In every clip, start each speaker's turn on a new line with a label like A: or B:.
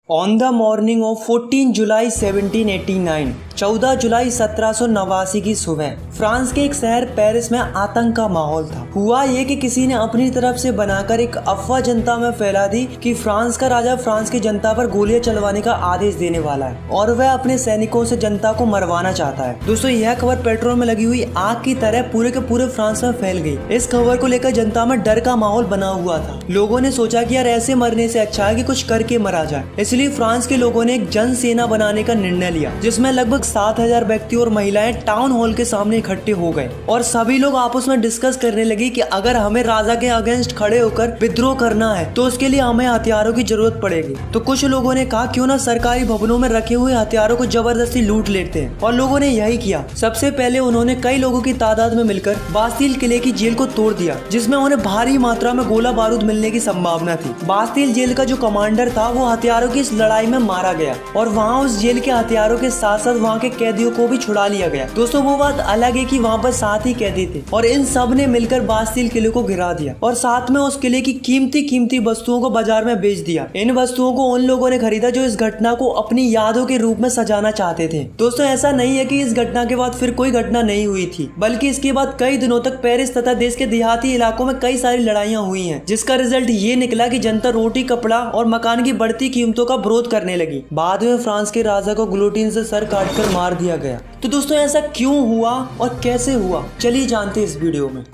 A: On the morning of 14 जुलाई 1789, 14 जुलाई 1789 की सुबह France के एक शहर पेरिस में आतंक का माहौल था। हुआ ये कि किसी ने अपनी तरफ से बनाकर एक अफवाह जनता में फैला दी कि फ्रांस का राजा फ्रांस की जनता पर गोलियां चलवाने का आदेश देने वाला है और वह अपने सैनिकों से जनता को मरवाना चाहता है। दोस्तों, यह खबर पेट्रोल में लगी हुई आग की तरह पूरे के पूरे फ्रांस में फैल गई। इस खबर को लेकर जनता में डर का माहौल बना हुआ था। लोगों ने सोचा कि यार ऐसे मरने से अच्छा है कि कुछ करके मरा जाए। इसलिए फ्रांस के लोगों ने एक जन सेना बनाने का निर्णय लिया, जिसमें लगभग 7,000 व्यक्ति और महिलाएं टाउन हॉल के सामने इकट्ठे हो गए और सभी लोग आपस में डिस्कस करने लगे कि अगर हमें राजा के अगेंस्ट खड़े होकर विद्रोह करना है तो उसके लिए हमें हथियारों की जरूरत पड़ेगी। तो कुछ लोगों ने कहा क्यों ना सरकारी भवनों में रखे हुए हथियारों को जबरदस्ती लूट लेते हैं, और लोगों ने यही किया। सबसे पहले उन्होंने कई लोगों की तादाद में मिलकर बास्तील किले की जेल को तोड़ दिया, जिसमें उन्हें भारी मात्रा में गोला बारूद मिलने की संभावना थी। बास्तील जेल का जो कमांडर था वो हथियारों की इस लड़ाई में मारा गया और वहाँ उस जेल के हथियारों के साथ साथ वहाँ के कैदियों को भी छुड़ा लिया गया। दोस्तों, वो बात अलग है कि वहाँ पर 7 ही कैदी थे और इन सब ने मिलकर बास्तील किले को गिरा दिया और साथ में उस किले की कीमती वस्तुओं को बाजार में बेच दिया। इन वस्तुओं को उन लोगों ने खरीदा जो इस घटना को अपनी यादों के रूप में सजाना चाहते थे। दोस्तों, ऐसा नहीं है कि इस घटना के बाद फिर कोई घटना नहीं हुई थी, बल्कि इसके बाद कई दिनों तक पेरिस तथा देश के देहाती इलाकों में कई सारी लड़ाइयाँ हुई हैं, जिसका रिजल्ट ये निकला कि जनता रोटी, कपड़ा और मकान की बढ़ती कीमतों का विरोध करने लगी। बाद में फ्रांस के राजा को गिलोटिन से सर काटकर मार दिया गया। तो दोस्तों, ऐसा क्यों हुआ और कैसे हुआ, चलिए जानते हैं इस वीडियो में।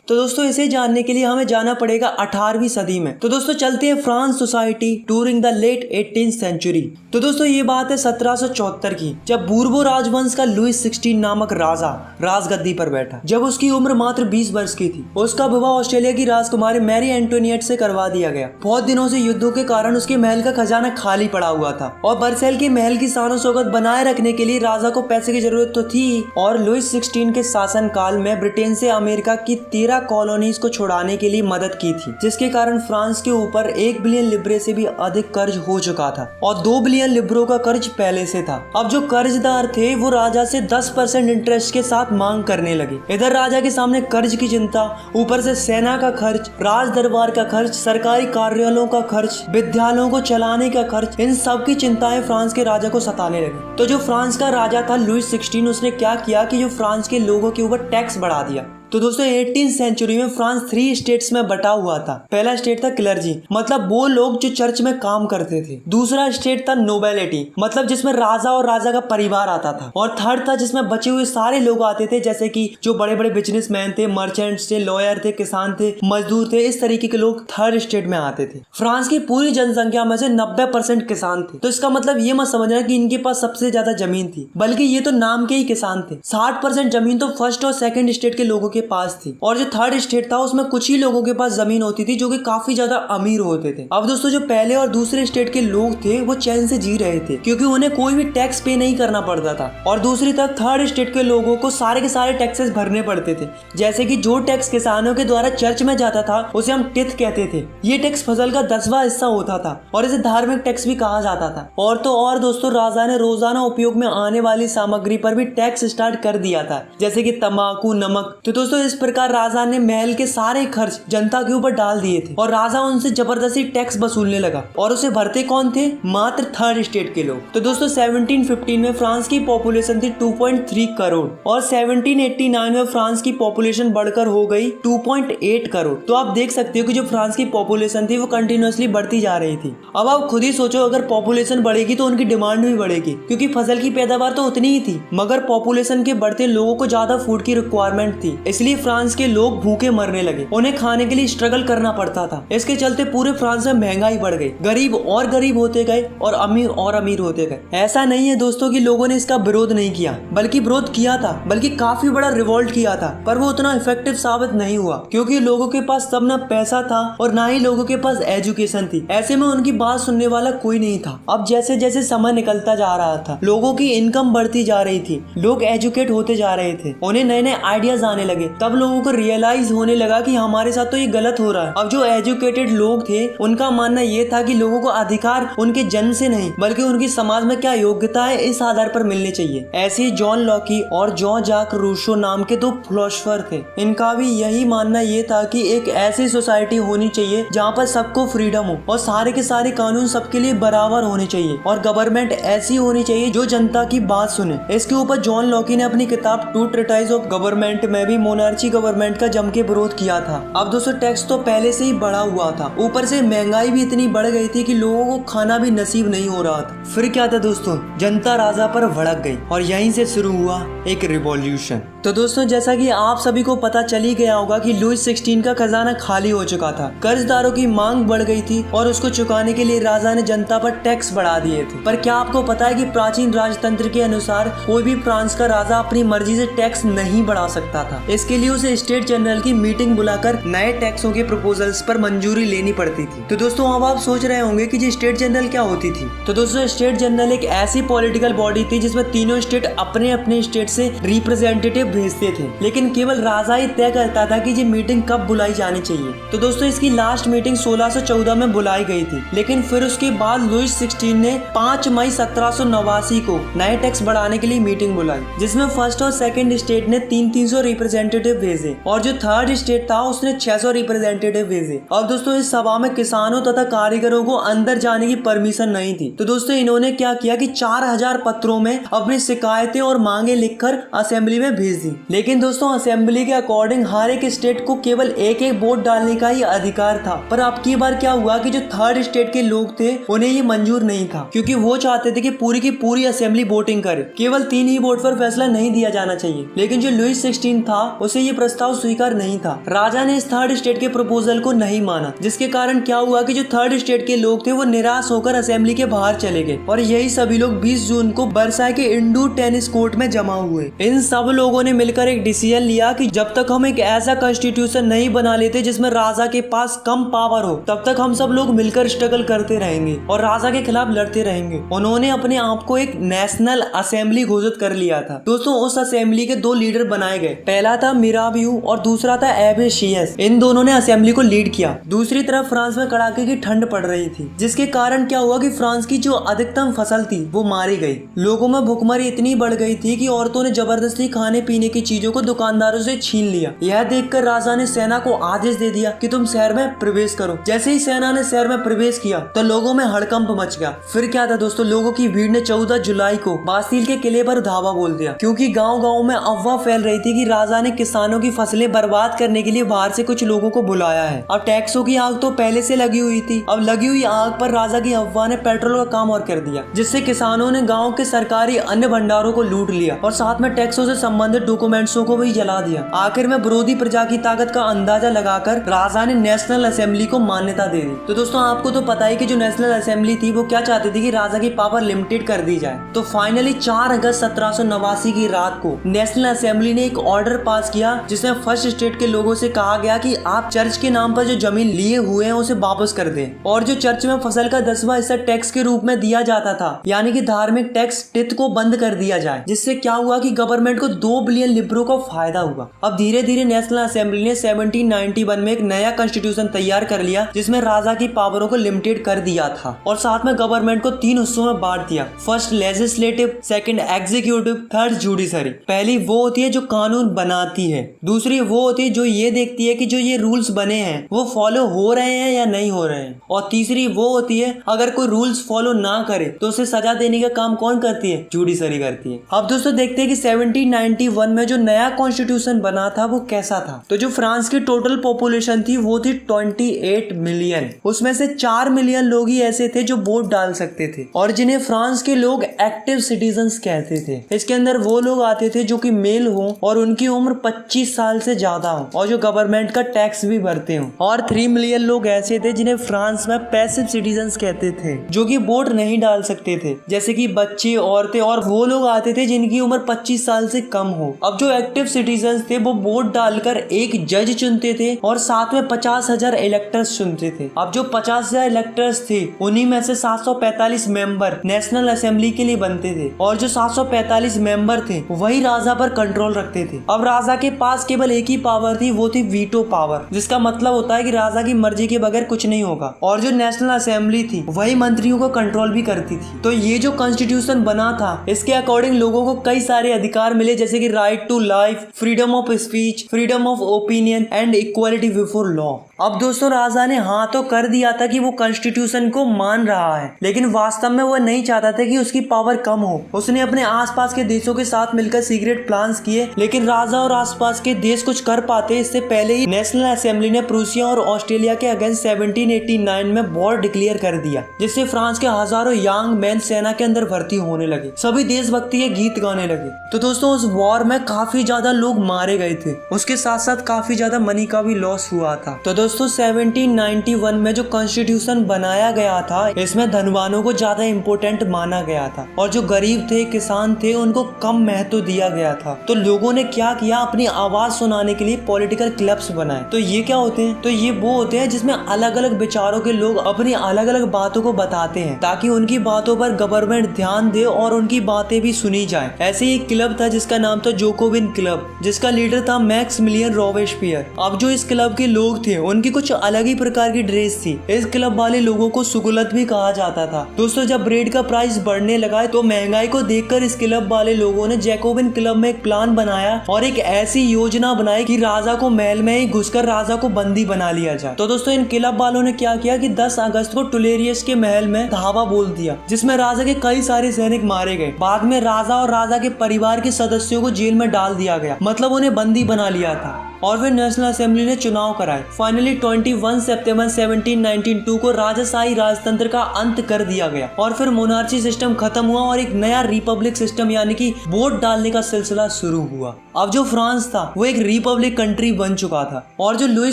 A: तो दोस्तों, इसे जानने के लिए हमें जाना पड़ेगा 18वीं सदी में। तो दोस्तों, चलते हैं France society during the late 18th century. तो दोस्तों, ये बात है 1774 की, जब बूर्बो राजवंश का लुईस 16 नामक राजा राजगद्दी पर बैठा। जब उसकी उम्र मात्र 20 वर्ष की थी, उसका विवाह ऑस्ट्रेलिया की राजकुमारी मैरी एंटोनिएट से करवा दिया गया। बहुत दिनों से युद्धों के कारण उसके महल का खजाना खाली पड़ा हुआ था और बर्सेल के महल की शान शौकत बनाए रखने के लिए राजा को पैसे की जरूरत तो थी, और लुईस 16 के शासन काल में ब्रिटेन से अमेरिका की 13 कॉलोनीज को छुड़ाने के लिए मदद की थी, जिसके कारण फ्रांस के ऊपर 1 बिलियन लिब्रे से भी अधिक कर्ज हो चुका था और 2 बिलियन लिब्रों का कर्ज पहले से था। अब जो कर्जदार थे वो राजा से 10% इंटरेस्ट के साथ मांग करने लगे। इधर राजा के सामने कर्ज की चिंता, ऊपर से सेना का खर्च, राज दरबार का खर्च, सरकारी कार्यालयों का खर्च, विद्यालयों को चलाने का खर्च, इन सब की चिंताएं फ्रांस के राजा को सताने लगी। तो जो फ्रांस का राजा था लुईस 16, उसने क्या किया कि जो फ्रांस के लोगों के ऊपर टैक्स बढ़ा दिया। तो दोस्तों, 18th सेंचुरी में फ्रांस 3 स्टेट्स में बटा हुआ था। पहला स्टेट था क्लर्जी, मतलब वो लोग जो चर्च में काम करते थे। दूसरा स्टेट था नोबेलिटी, मतलब जिसमें राजा और राजा का परिवार आता था। और थर्ड था जिसमें बचे हुए सारे लोग आते थे, जैसे कि जो बड़े बड़े बिजनेसमैन थे, मर्चेंट्स थे, लॉयर थे, किसान थे, मजदूर थे। इस तरीके के लोग थर्ड स्टेट में आते थे। फ्रांस की पूरी जनसंख्या में से 90% किसान थे। तो इसका मतलब ये मत समझना कि इनके पास सबसे ज्यादा जमीन थी, बल्कि ये तो नाम के ही किसान थे। 60% जमीन तो फर्स्ट और सेकंड स्टेट के लोगों के पास थी, और जो थर्ड स्टेट था उसमें कुछ ही लोगों के पास जमीन होती थी जो कि काफी ज्यादा अमीर होते थे। अब दोस्तों, जो पहले और दूसरे स्टेट के लोग थे वो चैन से जी रहे थे, क्योंकि उन्हें कोई भी टैक्स पे नहीं करना पड़ता था। और दूसरी तरफ थर्ड स्टेट के लोगों को सारे के सारे टैक्सेस भरने पड़ते थे, जैसे कि जो टैक्स किसानों के द्वारा चर्च में जाता था उसे हम टिथ कहते थे। ये टैक्स फसल का 10वां हिस्सा होता था और इसे धार्मिक टैक्स भी कहा जाता था। और तो और दोस्तों, राजा ने रोजाना उपयोग में आने वाली सामग्री पर भी टैक्स स्टार्ट कर दिया था, जैसे कि तंबाकू, नमक। तो दोस्तों, इस प्रकार राजा ने महल के सारे खर्च जनता के ऊपर डाल दिए थे और राजा उनसे जबरदस्ती टैक्स वसूलने लगा। और उसे भरते कौन थे? मात्र थर्ड स्टेट के लोग। तो दोस्तों, 1715 में फ्रांस की पॉपुलेशन थी 2.3 करोड़ और 1789 में फ्रांस की पॉपुलेशन बढ़कर हो गई 2.8 करोड़। तो आप देख सकते हो कि जो फ्रांस की पॉपुलेशन थी वो कंटिन्यूअसली बढ़ती जा रही थी। अब आप खुद ही सोचो, अगर पॉपुलेशन बढ़ेगी तो उनकी डिमांड भी बढ़ेगी, क्योंकि फसल की पैदावार तो उतनी ही थी, मगर पॉपुलेशन के बढ़ते लोगों को ज्यादा फूड की रिक्वायरमेंट थी। इसलिए फ्रांस के लोग भूखे मरने लगे, उन्हें खाने के लिए स्ट्रगल करना पड़ता था। इसके चलते पूरे फ्रांस में महंगाई बढ़ गई, गरीब और गरीब होते गए और अमीर होते गए। ऐसा नहीं है दोस्तों कि लोगों ने इसका विरोध नहीं किया, बल्कि विरोध किया था, बल्कि काफी बड़ा रिवोल्ट किया था, पर वो उतना इफेक्टिव साबित नहीं हुआ, क्योंकि लोगों के पास तब ना पैसा था और ना ही लोगों के पास एजुकेशन थी। ऐसे में उनकी बात सुनने वाला कोई नहीं था। अब जैसे जैसे समय निकलता जा रहा था, लोगों की इनकम बढ़ती जा रही थी, लोग एजुकेट होते जा रहे थे, उन्हें नए नए आइडियाज आने लगे लगे, तब लोगों को रियलाइज होने लगा कि हमारे साथ तो ये गलत हो रहा है। अब जो एजुकेटेड लोग थे उनका मानना ये था कि लोगों को अधिकार उनके जन्म से नहीं बल्कि उनकी समाज में क्या योग्यता है इस आधार पर मिलने चाहिए। ऐसे ही जॉन लॉकी और जॉन जाक रूसो नाम के दो फिलोसोफर थे। इनका भी यही मानना ये था कि एक ऐसी सोसाइटी होनी चाहिए जहाँ पर सबको फ्रीडम हो और सारे के सारे कानून सबके लिए बराबर होने चाहिए और गवर्नमेंट ऐसी होनी चाहिए जो जनता की बात सुने। इसके ऊपर जॉन लॉकी ने अपनी किताब टू ट्रीटाइज ऑफ गवर्नमेंट में भी मोनार्ची गवर्नमेंट का जम के विरोध किया था। अब दोस्तों टैक्स तो पहले से ही बढ़ा हुआ था, ऊपर से महंगाई भी इतनी बढ़ गई थी कि लोगों को खाना भी नसीब नहीं हो रहा था। फिर क्या था दोस्तों, जनता राजा पर भड़क गई और यहीं से शुरू हुआ एक रिवॉल्यूशन। तो दोस्तों जैसा कि आप सभी को पता चल ही गया होगा कि लुई 16 का खजाना खाली हो चुका था, कर्जदारों की मांग बढ़ गई थी और उसको चुकाने के लिए राजा ने जनता पर टैक्स बढ़ा दिए थे। पर क्या आपको पता है कि प्राचीन राजतंत्र के अनुसार कोई भी फ्रांस का राजा अपनी मर्जी से टैक्स नहीं बढ़ा सकता था। इसके लिए उसे स्टेट जनरल की मीटिंग बुलाकर नए टैक्सों के प्रपोजल्स पर मंजूरी लेनी पड़ती थी। तो दोस्तों अब आप सोच रहे होंगे कि स्टेट जनरल क्या होती थी। तो दोस्तों स्टेट जनरल एक ऐसी पॉलिटिकल बॉडी थी जिसमें तीनों स्टेट अपने अपने स्टेट से रिप्रेजेंटेटिव भेजते थे, लेकिन केवल राजा ही तय करता था कि ये मीटिंग कब बुलाई जानी चाहिए। तो दोस्तों इसकी लास्ट मीटिंग 1614 में बुलाई गई थी, लेकिन फिर उसके बाद लुई 16 ने 5 मई 1789 को नए टैक्स बढ़ाने के लिए मीटिंग बुलाई, जिसमें फर्स्ट और सेकंड स्टेट ने 300 रिप्रेजेंटेटिव भेजे और जो थर्ड स्टेट था उसने 600 रिप्रेजेंटेटिव भेजे। अब दोस्तों इस सभा में किसानों तथा कारीगरों को अंदर जाने की परमिशन नहीं थी। तो दोस्तों इन्होंने क्या किया कि 4000 पत्रों में अपनी शिकायतें और मांगे लिखकर असेंबली में भेज दी। लेकिन दोस्तों असेंबली के अकॉर्डिंग हर एक स्टेट को केवल एक एक वोट डालने का ही अधिकार था। पर अब की बार क्या हुआ कि जो थर्ड स्टेट के लोग थे उन्हें ये मंजूर नहीं था, क्योंकि वो चाहते थे कि पूरी की पूरी असेंबली वोटिंग करे, केवल 3 ही वोट पर फैसला नहीं दिया जाना चाहिए। लेकिन जो लुई 16 था उसे ये प्रस्ताव स्वीकार नहीं था। राजा ने इस थर्ड स्टेट के प्रपोजल को नहीं माना, जिसके कारण क्या हुआ कि जो थर्ड स्टेट के लोग थे वो निराश होकर असेंबली के बाहर चले गए और यही सभी लोग 20 जून को वर्साई के इंडोर टेनिस कोर्ट में जमा हुए। इन सब लोगों ने मिलकर एक डिसीजन लिया कि जब तक हम एक ऐसा कॉन्स्टिट्यूशन नहीं बना लेते जिसमें राजा के पास कम पावर हो, तब तक हम सब लोग मिलकर स्ट्रगल करते रहेंगे और राजा के खिलाफ लड़ते रहेंगे। उन्होंने अपने आप को एक नेशनल असेंबली घोषित कर लिया था। दोस्तों उस असेंबली के 2 लीडर बनाए गए, पहला था मिराबियू और दूसरा था एबेशियस। इन दोनों ने असेंबली को लीड किया। दूसरी तरफ फ्रांस में कड़ाके की ठंड पड़ रही थी, जिसके कारण क्या हुआ कि फ्रांस की जो अधिकतम फसल थी वो मारी गई। लोगों में भुखमरी इतनी बढ़ गई थी कि औरतों ने जबरदस्ती खाने पीने की चीजों को दुकानदारों से छीन लिया। यह देखकर राजा ने सेना को आदेश दे दिया कि तुम शहर में प्रवेश करो। जैसे ही सेना ने शहर में प्रवेश किया तो लोगों में हड़कंप मच गया। फिर क्या था दोस्तों, लोगों की भीड़ ने 14 जुलाई को बास्टील के किले पर धावा बोल दिया, क्योंकि गांव-गांव में अफवाह फैल रही थी कि राजा ने किसानों की फसलें बर्बाद करने के लिए बाहर से कुछ लोगों को बुलाया है। अब टैक्सों की आग तो पहले से लगी हुई थी, अब लगी हुई आग पर राजा की अफवाह ने पेट्रोल का काम और कर दिया, जिससे किसानों ने गाँव के सरकारी अन्य भंडारों को लूट लिया और साथ में टैक्सों से संबंधित डॉक्यूमेंट्सों को भी जला दिया। आखिर में विरोधी प्रजा की ताकत का अंदाजा लगाकर राजा ने नेशनल असेंबली को मान्यता दे दी। तो दोस्तों आपको तो पता है कि जो नेशनल असेंबली थी वो क्या चाहती थी कि राजा की पावर लिमिटेड कर दी जाए। तो फाइनली 4 अगस्त 1789 की रात को नेशनल असेंबली ने एक ऑर्डर पास किया, जिसमें फर्स्ट स्टेट के लोगों से कहा गया कि आप चर्च के नाम पर जो जमीन लिए हुए हैं उसे वापस कर दें और जो चर्च में फसल का 10वां हिस्सा टैक्स के रूप में दिया जाता था, यानी कि धार्मिक टैक्स टिथ को बंद कर दिया जाए। जिससे क्या हुआ कि गवर्नमेंट को 2 बिलियन लिब्रो का फायदा हुआ। अब धीरे धीरे नेशनल असेंबली ने 1791 में एक नया कॉन्स्टिट्यूशन तैयार कर लिया, जिसमें राजा की पावरों को लिमिटेड कर दिया था और साथ में गवर्नमेंट को 3 हिस्सों में बांट दिया। First legislative, second executive, third judiciary. पहली वो होती है जो कानून बनाती है, दूसरी वो होती है जो ये देखती है कि जो ये रूल्स बने हैं वो फॉलो हो रहे हैं या नहीं हो रहे हैं, और तीसरी वो होती है अगर कोई रूल्स फॉलो ना करे तो उसे सजा देने का काम कौन करती है? जुडिशरी करती है। अब दोस्तों देखते हैं कि 1791 में जो नया कॉन्स्टिट्यूशन बना था वो कैसा था। तो जो फ्रांस की टोटल पॉपुलेशन थी वो थी 28 मिलियन। उसमें से 4 मिलियन लोग ही ऐसे थे जो वोट डाल सकते थे और जिन्हें फ्रांस के लोग एक्टिव सिटीजन्स कहते थे। इसके अंदर वो लोग आते थे जो कि मेल हो और उनकी उम्र 25 साल से ज्यादा हो और जो गवर्नमेंट का टैक्स भी भरते हो। और 3 मिलियन लोग ऐसे थे जिन्हें फ्रांस में पैसिव सिटीजन्स कहते थे, जो कि वोट नहीं डाल सकते थे, जैसे कि बच्चे, औरतें, और वो लोग आते थे जिनकी उम्र 25 साल से कम हो। हो। अब जो एक्टिव सिटीजन थे वो वोट डालकर एक जज चुनते थे और साथ में 50,000 इलेक्टर्स चुनते थे। अब जो 50,000 इलेक्टर्स थे उन्हीं में से 745 मेंबर नेशनल असेंबली के लिए बनते थे और जो 745 मेंबर थे वही राजा पर कंट्रोल रखते थे। अब राजा के पास केवल एक ही पावर थी, वो थी वीटो पावर, जिसका मतलब होता है कि राजा की मर्जी के बगैर कुछ नहीं होगा। और जो नेशनल असेंबली थी वही मंत्रियों को कंट्रोल भी करती थी। तो ये जो कॉन्स्टिट्यूशन बना था इसके अकॉर्डिंग लोगों को कई सारे अधिकार मिले, जैसे कि right to life, freedom of speech, freedom of opinion and equality before law. अब दोस्तों राजा ने हाँ तो कर दिया था कि वो कॉन्स्टिट्यूशन को मान रहा है, लेकिन वास्तव में वो नहीं चाहता था कि उसकी पावर कम हो। उसने अपने आसपास के देशों के साथ मिलकर सीक्रेट प्लान्स किए, लेकिन राजा और आसपास के देश कुछ कर पाते इससे पहले ही नेशनल असेंबली ने प्रूसिया और ऑस्ट्रेलिया के अगेंस्ट 1789 में वॉर डिक्लेयर कर दिया, जिससे फ्रांस के हजारों यंग मैन सेना के अंदर भर्ती होने लगे। सभी देशभक्ति के गीत गाने लगे। तो दोस्तों उस वॉर में काफी ज्यादा लोग मारे गए थे, उसके साथ साथ काफी ज्यादा मनी का भी लॉस हुआ था। तो दोस्तों 1791 में जो कॉन्स्टिट्यूशन बनाया गया था इसमें धनवानों को ज्यादा इम्पोर्टेंट माना गया था और जो गरीब थे, किसान थे, उनको कम महत्व दिया गया था। तो लोगों ने क्या किया, अपनी आवाज सुनाने के लिए पॉलिटिकल क्लब्स बनाए। तो ये क्या होते हैं, तो ये वो होते हैं जिसमें अलग अलग विचारों के लोग अपनी अलग अलग बातों को बताते हैं ताकि उनकी बातों पर गवर्नमेंट ध्यान दे और उनकी बातें भी सुनी जाए। ऐसे ही एक क्लब था जिसका नाम था जोकोविन क्लब, जिसका लीडर था मैक्सिमिलियन रॉबेस्पियर। अब जो इस क्लब के लोग थे उनकी कुछ अलग ही प्रकार की ड्रेस थी। इस क्लब वाले लोगों को सुगुलत भी कहा जाता था। दोस्तों जब ब्रेड का प्राइस बढ़ने लगा तो महंगाई को देखकर इस क्लब वाले लोगों ने जैकोबिन क्लब में एक प्लान बनाया और एक ऐसी योजना बनाई कि राजा को महल में ही घुसकर राजा को बंदी बना लिया जाए। तो दोस्तों इन क्लब वालों ने क्या किया कि 10 अगस्त को टुलेरियस के महल में धावा बोल दिया, जिसमें राजा के कई सारे सैनिक मारे गए। बाद में राजा और राजा के परिवार के सदस्यों को जेल में डाल दिया गया, मतलब उन्हें बंदी बना लिया था। और फिर नेशनल असेंबली ने चुनाव कराए। फाइनली 21 सितंबर 1792 को राजाशाही राजतंत्र का अंत कर दिया गया और फिर मोनार्ची सिस्टम खत्म हुआ और एक नया रिपब्लिक सिस्टम यानी कि वोट डालने का सिलसिला शुरू हुआ। अब जो फ्रांस था वो एक रिपब्लिक कंट्री बन चुका था और जो लुई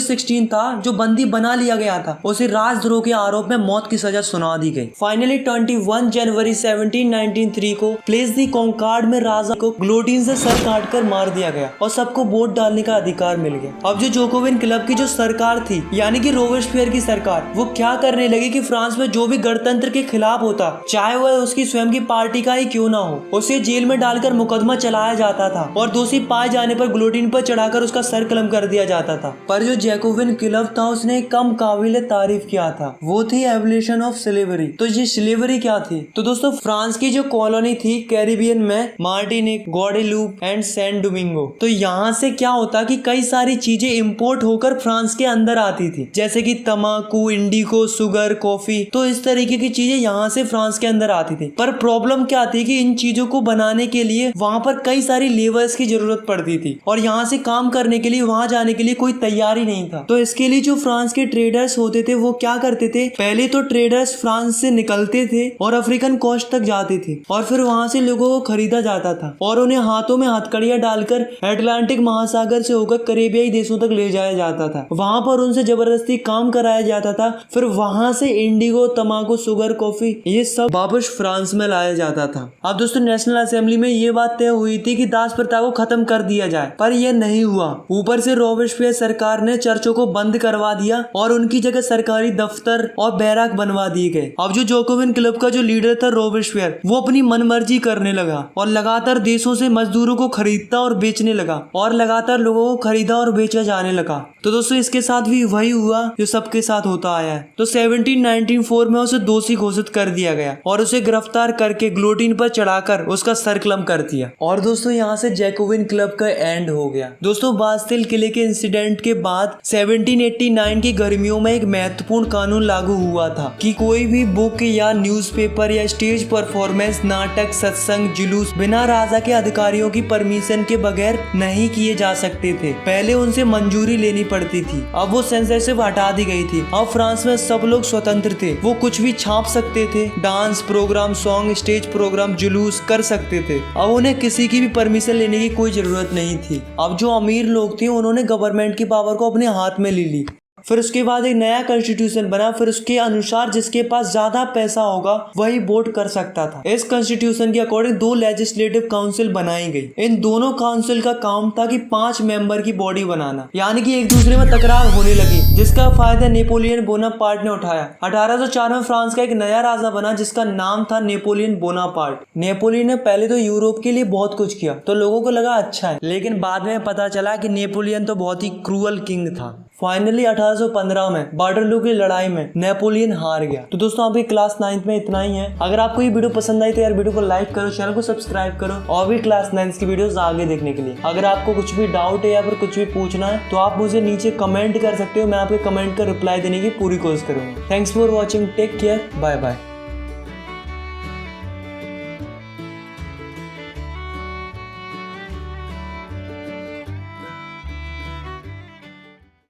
A: 16 था जो बंदी बना लिया गया था उसे राजद्रोह के आरोप में मौत की सजा सुना दी गई। फाइनली 21 जनवरी 1793 को प्लेस दी कॉन्कार्ड में राजा को ग्लोटीन से सर काट कर मार दिया गया और सबको वोट डालने का अधिकार मिल गया। अब जो जोकोविन क्लब की जो सरकार थी यानी कि रोबेस्पियर की सरकार, वो क्या करने लगी कि फ्रांस में जो भी गणतंत्र के खिलाफ होता, चाहे वह उसकी स्वयं की पार्टी का ही क्यों ना हो, उसे जेल में डालकर मुकदमा चलाया जाता था और दोषी पाए जाने पर गिलोटिन पर चढ़ाकर उसका सर कलम कर दिया जाता था। पर जो जैकोबिन क्लब था उसने कम काबिल तारीफ किया था, वो थी एबोलिशन ऑफ स्लेवरी। तो ये स्लेवरी क्या थी? तो दोस्तों फ्रांस की जो कॉलोनी थी कैरिबियन में, Martinique, Guadeloupe and San Domingo, तो यहाँ से क्या होता कि कई सारी चीजें इंपोर्ट होकर फ्रांस के अंदर आती थी, जैसे कि तंबाकू, इंडिगो, शुगर, कॉफी। तो इस तरीके की चीजें यहाँ से फ्रांस के अंदर आती थी। पर प्रॉब्लम क्या थी कि इन चीजों को बनाने के लिए वहाँ पर कई सारी लेबर्स की जरूरत पड़ती थी और यहाँ से काम करने के लिए वहाँ जाने के लिए कोई तैयारी नहीं था। तो इसके लिए जो फ्रांस के ट्रेडर्स होते थे वो क्या करते थे, पहले तो ट्रेडर्स फ्रांस से निकलते थे और अफ्रीकन कोस्ट तक जाते थे और फिर वहाँ से लोगों को खरीदा जाता था और उन्हें हाथों में हथकड़ियां डालकर अटलांटिक महासागर से होकर करेबियाई देशों तक ले जाया जाता था। वहाँ पर उनसे जबरदस्ती काम कराया जाता था। फिर वहाँ से इंडिगो, तंबाकू, शुगर, कॉफी ये सब वापस फ्रांस में लाया जाता था। अब दोस्तों नेशनल असेंबली में ये बात तय हुई थी कि दास प्रथा को खत्म कर दिया जाए, पर यह नहीं हुआ। ऊपर से रोबेस्पियर सरकार ने चर्चों को बंद करवा दिया और उनकी जगह सरकारी दफ्तर और बैराक बनवा दिए गए। अब जो जोकोबिन क्लब का जो लीडर था रोबेस्पियर, वो अपनी मनमर्जी करने लगा और लगातार देशों से मजदूरों को खरीदता और बेचने लगा और लगातार लोगों को खरीदा और बेचा जाने लगा। तो दोस्तों इसके साथ भी वही हुआ जो सबके साथ होता आया है। तो 1794 में उसे दोषी घोषित कर दिया गया और उसे गिरफ्तार करके गिलोटिन पर चढ़ाकर उसका सर कलम कर दिया। और दोस्तों यहाँ से जैकोबिन क्लब का एंड हो गया। दोस्तों बास्तिल किले के इंसिडेंट के बाद 1789 की गर्मियों में एक महत्वपूर्ण कानून लागू हुआ था कि कोई भी बुक या न्यूज़पेपर या स्टेज परफॉर्मेंस, नाटक, सत्संग, जुलूस बिना राजा के अधिकारियों की परमिशन के बगैर नहीं किए जा सकते थे। पहले उनसे मंजूरी लेनी पड़ती थी। अब वो सेंसरशिप हटा दी गई थी। अब फ्रांस में सब लोग स्वतंत्र थे, वो कुछ भी छाप सकते थे, dance program, song, stage program, जुलूस कर सकते थे। अब उन्हें किसी की भी परमिशन लेने की कोई जरूरत नहीं थी। अब जो अमीर लोग थे उन्होंने गवर्नमेंट की पावर को अपने हाथ में ले ली। फिर उसके बाद एक नया कॉन्स्टिट्यूशन बना, फिर उसके अनुसार जिसके पास ज्यादा पैसा होगा वही वोट कर सकता था। इस कॉन्स्टिट्यूशन के अकॉर्डिंग 2 लेजिस्लेटिव काउंसिल बनाई गई। इन दोनों काउंसिल का काम था कि 5 मेंबर की बॉडी बनाना, यानी कि एक दूसरे में तकरार होने लगी, जिसका फायदा नेपोलियन बोनापार्ट ने उठाया। 1804 में फ्रांस का एक नया राजा बना जिसका नाम था नेपोलियन बोनापार्ट। नेपोलियन ने पहले तो यूरोप के लिए बहुत कुछ किया तो लोगों को लगा अच्छा है, लेकिन बाद में पता चला कि नेपोलियन तो बहुत ही क्रूअल किंग था। फाइनली 1815 में वाटरलू की लड़ाई में नेपोलियन हार गया। तो दोस्तों आपकी क्लास 9th में इतना ही है। अगर आपको ये वीडियो पसंद आई तो यार वीडियो को लाइक करो, चैनल को सब्सक्राइब करो और भी क्लास 9th की वीडियोस आगे देखने के लिए। अगर आपको कुछ भी डाउट है या फिर कुछ भी पूछना है तो आप मुझे नीचे कमेंट कर सकते हो, मैं आपके कमेंट का रिप्लाई देने की पूरी कोशिश करूंगा। Thanks for watching, take care, bye bye.